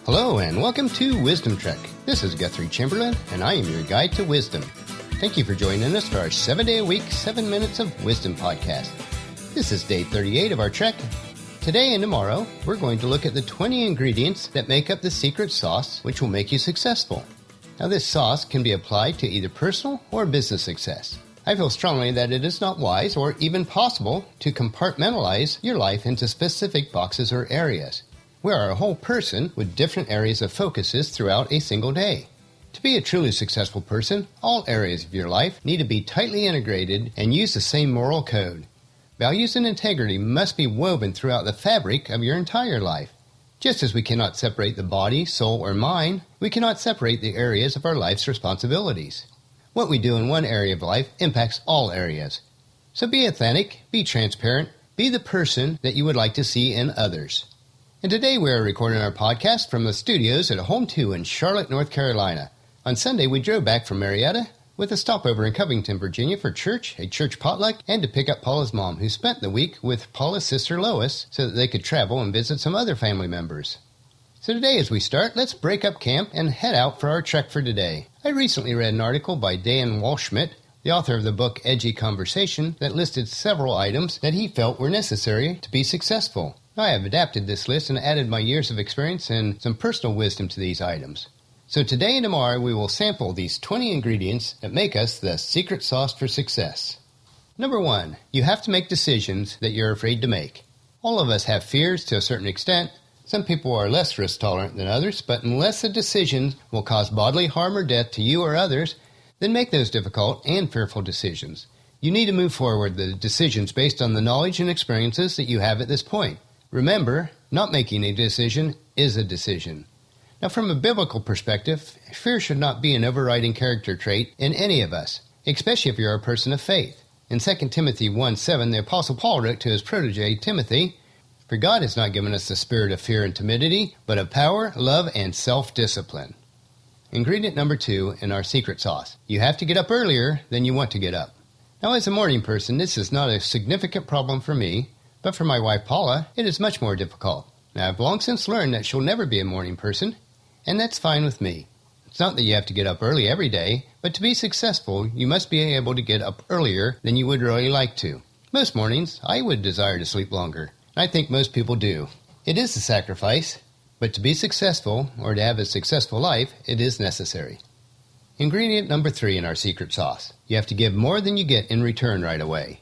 Hello and welcome to Wisdom Trek. This is Guthrie Chamberlain and I am your guide to wisdom. Thank you for joining us for our 7-day-a-week, 7 Minutes of Wisdom podcast. This is day 38 of our trek. Today and tomorrow, we're going to look at the 20 ingredients that make up the secret sauce which will make you successful. Now this sauce can be applied to either personal or business success. I feel strongly that it is not wise or even possible to compartmentalize your life into specific boxes or areas. We are a whole person with different areas of focuses throughout a single day. To be a truly successful person, all areas of your life need to be tightly integrated and use the same moral code. Values and integrity must be woven throughout the fabric of your entire life. Just as we cannot separate the body, soul, or mind, we cannot separate the areas of our life's responsibilities. What we do in one area of life impacts all areas. So be authentic, be transparent, be the person that you would like to see in others. And today we are recording our podcast from the studios at Home 2 in Charlotte, North Carolina. On Sunday, we drove back from Marietta with a stopover in Covington, Virginia for church, a church potluck, and to pick up Paula's mom, who spent the week with Paula's sister Lois so that they could travel and visit some other family members. So today as we start, let's break up camp and head out for our trek for today. I recently read an article by Dan Walschmidt, the author of the book Edgy Conversation, that listed several items that he felt were necessary to be successful. I have adapted this list and added my years of experience and some personal wisdom to these items. So today and tomorrow we will sample these 20 ingredients that make us the secret sauce for success. Number 1, you have to make decisions that you're afraid to make. All of us have fears to a certain extent. Some people are less risk tolerant than others, but unless a decision will cause bodily harm or death to you or others, then make those difficult and fearful decisions. You need to move forward the decisions based on the knowledge and experiences that you have at this point. Remember, not making a decision is a decision. Now, from a biblical perspective, fear should not be an overriding character trait in any of us, especially if you're a person of faith. In 2 Timothy 1:7, the Apostle Paul wrote to his protege, Timothy, "For God has not given us the spirit of fear and timidity, but of power, love, and self-discipline." Ingredient number 2 in our secret sauce. You have to get up earlier than you want to get up. Now, as a morning person, this is not a significant problem for me, but for my wife Paula, it is much more difficult. Now, I've long since learned that she'll never be a morning person, and that's fine with me. It's not that you have to get up early every day, but to be successful, you must be able to get up earlier than you would really like to. Most mornings, I would desire to sleep longer. I think most people do. It is a sacrifice, but to be successful, or to have a successful life, it is necessary. Ingredient number 3 in our secret sauce. You have to give more than you get in return right away.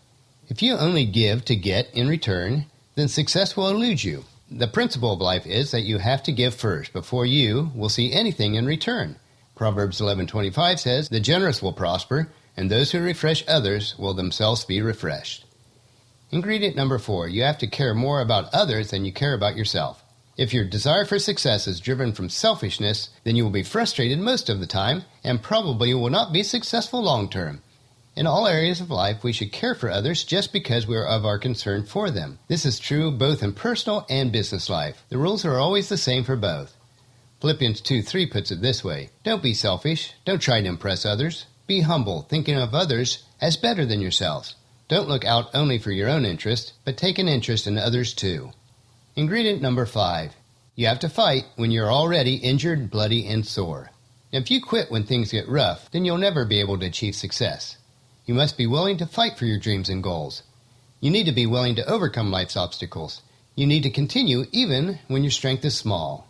If you only give to get in return, then success will elude you. The principle of life is that you have to give first before you will see anything in return. Proverbs 11:25 says, "The generous will prosper, and those who refresh others will themselves be refreshed." Ingredient number 4, you have to care more about others than you care about yourself. If your desire for success is driven from selfishness, then you will be frustrated most of the time and probably will not be successful long term. In all areas of life, we should care for others just because we are of our concern for them. This is true both in personal and business life. The rules are always the same for both. Philippians 2:3 puts it this way, "Don't be selfish. Don't try to impress others. Be humble, thinking of others as better than yourselves. Don't look out only for your own interest, but take an interest in others too." Ingredient number 5. You have to fight when you're already injured, bloody, and sore. If you quit when things get rough, then you'll never be able to achieve success. You must be willing to fight for your dreams and goals. You need to be willing to overcome life's obstacles. You need to continue even when your strength is small.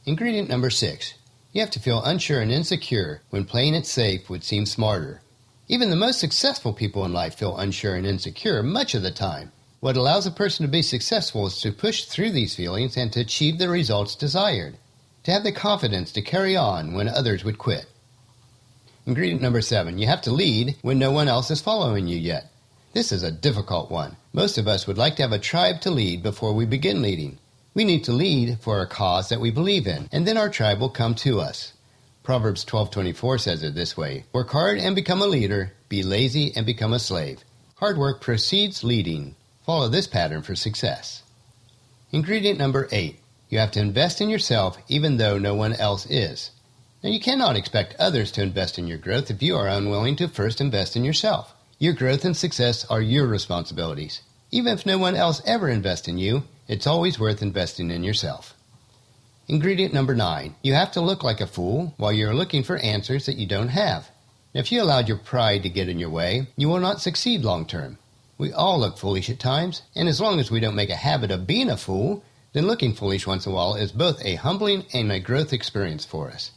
Ingredient number 6. You have to feel unsure and insecure when playing it safe would seem smarter. Even the most successful people in life feel unsure and insecure much of the time. What allows a person to be successful is to push through these feelings and to achieve the results desired. To have the confidence to carry on when others would quit. Ingredient number 7, you have to lead when no one else is following you yet. This is a difficult one. Most of us would like to have a tribe to lead before we begin leading. We need to lead for a cause that we believe in, and then our tribe will come to us. Proverbs 12:24 says it this way, "Work hard and become a leader, be lazy and become a slave." Hard work precedes leading. Follow this pattern for success. Ingredient number 8, you have to invest in yourself even though no one else is. Now, you cannot expect others to invest in your growth if you are unwilling to first invest in yourself. Your growth and success are your responsibilities. Even if no one else ever invests in you, it's always worth investing in yourself. Ingredient number 9. You have to look like a fool while you're looking for answers that you don't have. If you allowed your pride to get in your way, you will not succeed long term. We all look foolish at times, and as long as we don't make a habit of being a fool, then looking foolish once in a while is both a humbling and a growth experience for us.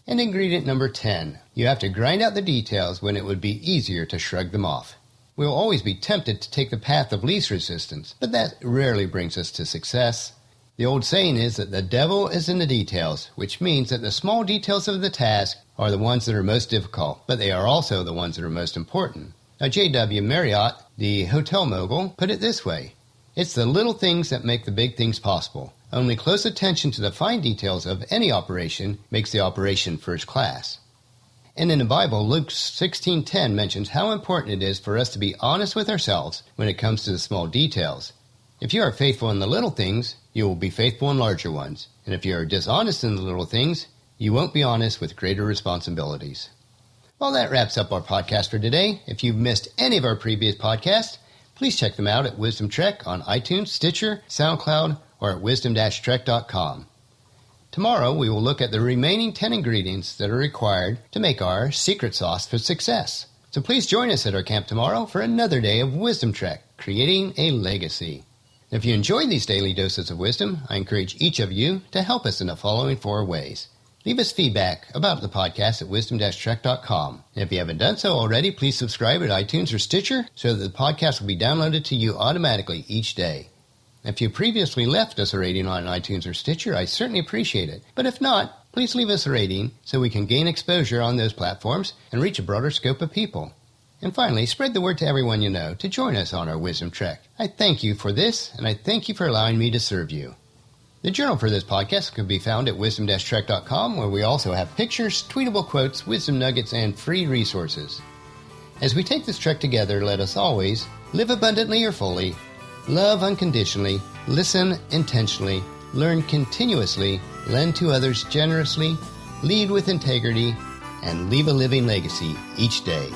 And ingredient number 10. You have to grind out the details when it would be easier to shrug them off. We will always be tempted to take the path of least resistance, but that rarely brings us to success. The old saying is that the devil is in the details, which means that the small details of the task are the ones that are most difficult, but they are also the ones that are most important. Now, J.W. Marriott, the hotel mogul, put it this way: it's the little things that make the big things possible. Only close attention to the fine details of any operation makes the operation first class. And in the Bible, Luke 16:10 mentions how important it is for us to be honest with ourselves when it comes to the small details. If you are faithful in the little things, you will be faithful in larger ones. And if you are dishonest in the little things, you won't be honest with greater responsibilities. Well, that wraps up our podcast for today. If you've missed any of our previous podcasts, please check them out at Wisdom Trek on iTunes, Stitcher, SoundCloud, or at wisdom-trek.com. Tomorrow, we will look at the remaining 10 ingredients that are required to make our secret sauce for success. So please join us at our camp tomorrow for another day of Wisdom Trek, creating a legacy. If you enjoy these daily doses of wisdom, I encourage each of you to help us in the following 4 ways. Leave us feedback about the podcast at wisdom-trek.com. And if you haven't done so already, please subscribe at iTunes or Stitcher so that the podcast will be downloaded to you automatically each day. If you previously left us a rating on iTunes or Stitcher, I certainly appreciate it. But if not, please leave us a rating so we can gain exposure on those platforms and reach a broader scope of people. And finally, spread the word to everyone you know to join us on our Wisdom Trek. I thank you for this, and I thank you for allowing me to serve you. The journal for this podcast can be found at wisdom-trek.com, where we also have pictures, tweetable quotes, wisdom nuggets, and free resources. As we take this trek together, let us always live abundantly or fully, love unconditionally, listen intentionally, learn continuously, lend to others generously, lead with integrity, and leave a living legacy each day.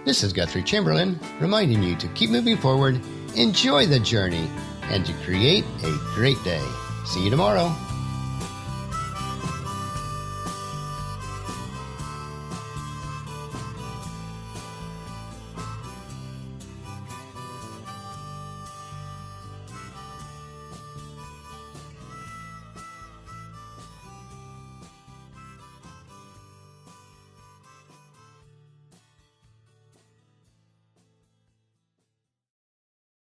This is Guthrie Chamberlain, reminding you to keep moving forward, enjoy the journey, and to create a great day. See you tomorrow.